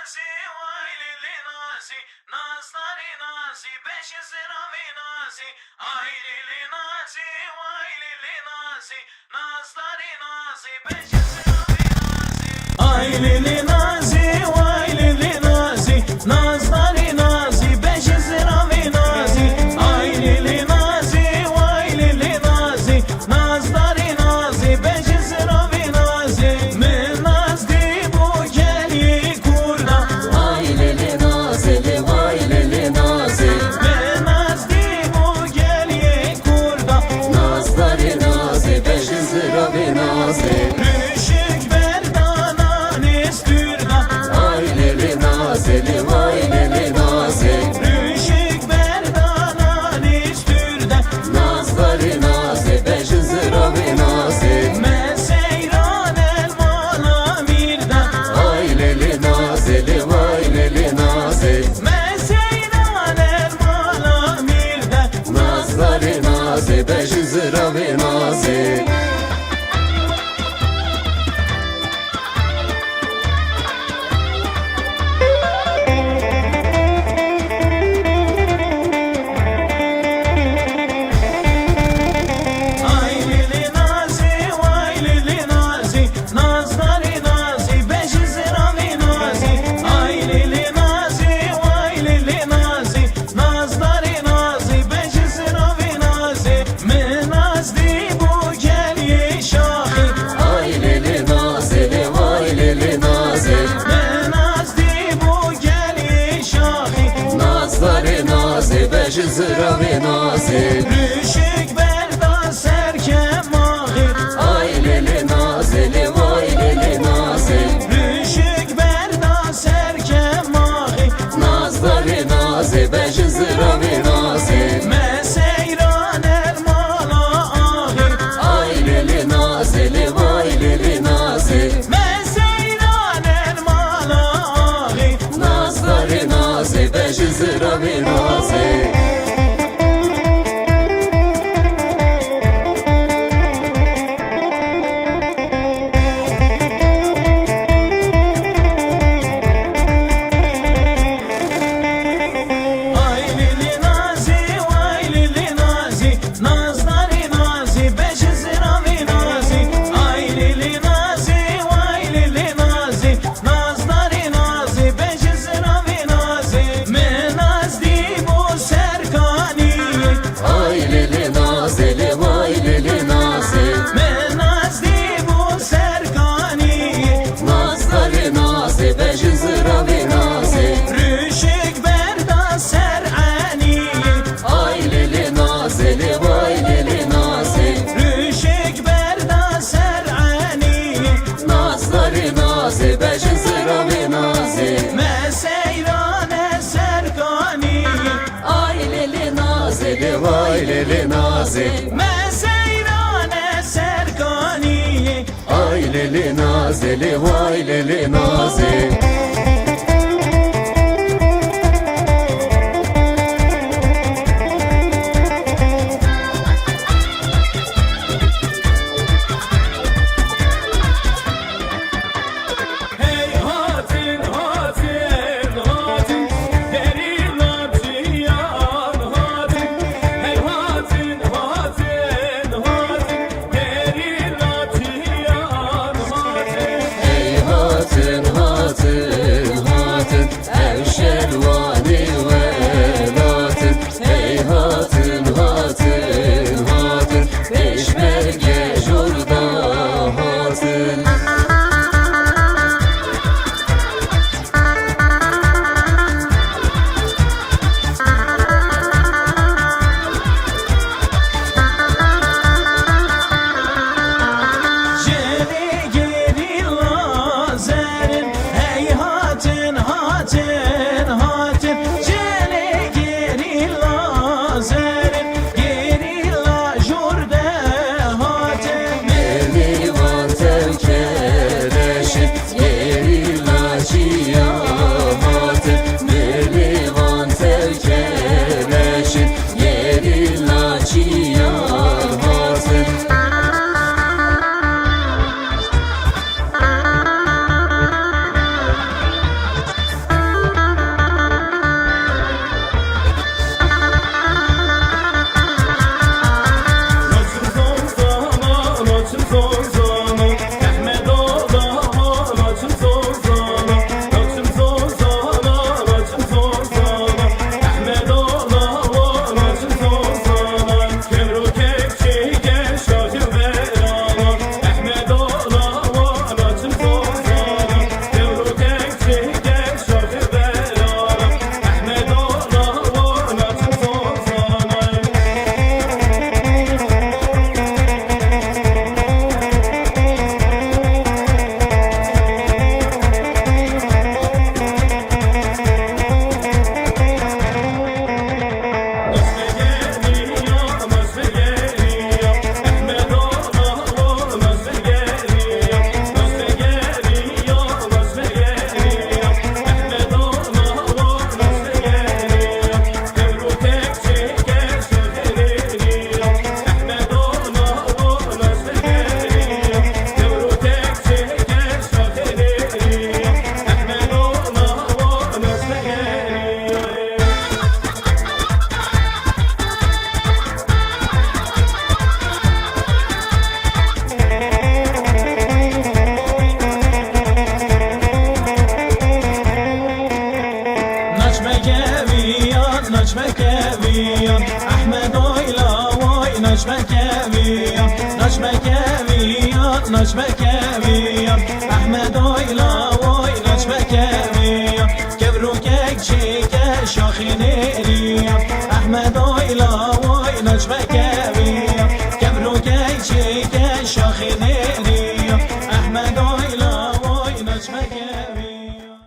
nazi, vay lili nazi, nazları nazi, beşi sıramı nazi, ay lili nazi, vay lili nazi, nazları nazi, beşi sıramı nazi, ay lili nazi, vay lili nazi, nazları nazi, beşi sıramı nazi, ay lili nazi, vay lili nazi, nazları nazi, beşi sıramı nazi, men nazdi bu geli kurda, Vay lili nazili, vay lili nazi, men nazdi bu geli kurda, nazları nazi, beşi sıra bir nazi. rüşük berdanan istürda, Vay lili nazili, vay lili nazi, rüşük berdanan istürda, nazları nazi, beşi sıra bir nazi. men seyran el malamirda, Vay lili nazili, vay lili nazi, men seyran el malamirda, nazları nazi, beşi sıra bir nazi. ay lili nazi, vay lili nazi, nazları nazi, beşi sıramı nazi, ay lili nazi, vay lili nazi, nazları nazi, beşi sıramı nazi, men nazdi bu geli şahi, Vay lili nazili, vay lili nazi, men nazdi bu geli şahi, nazları nazi, beşi sıra bir nazi. rüşük berda serkem mahi, Ay lili nazili, vay lili nazi, rüşük berda serkem mahi, nazları nazi, beşi sıra bir nazi. men seyran el mala ahi, Ay lili nazili, vay lili nazi, men seyran el mala ahi, nazları nazi, beşi sıra bir nazi. ay lili nazi, vay lili nazi, nazları nazi, beşi sıramı nazi, ay lili nazi, vay lili nazi, nazları nazi, beşi sıramı nazi, men nazdi bu serkaniye, Ay lili nazili, vay lili nazi, men nazdi bu serkaniye, nazları nazi, beşi sıra bir nazi. rüşük berda seraniye, Ay lili nazili, vay lili nazi, rüşük berda seraniye, nazları nazi, beşi sıra bir nazi. men seyran serkaniye, Ay lili nazili, vay lili nazi, men seyran serkaniye, ay lili nazili, vay lili nazi. hey hatin hatin hatin, derin acıyan hatin, hey hatin hatin hatin, derin acıyan hatin. Ey hatın hatın hatın, evşelvani velatın. Ey hatın hatın hatın, peşmerge jurda hatın. Jeli geri lazerin, hey hatin hatin hatin, jeli geri lazerin, geri la jurde hatin, Beni var tevkeleşin, yeri laciya hatın. Beni var tevkeleşin, yeri laciya hatın. احمد oyla oynaç bekemiyor Kevru kekçike şahineriyor Ahmed oyla oynaç bekemiyor Kevru kekçike şahineriyor Ahmed oyla oynaç bekemiyor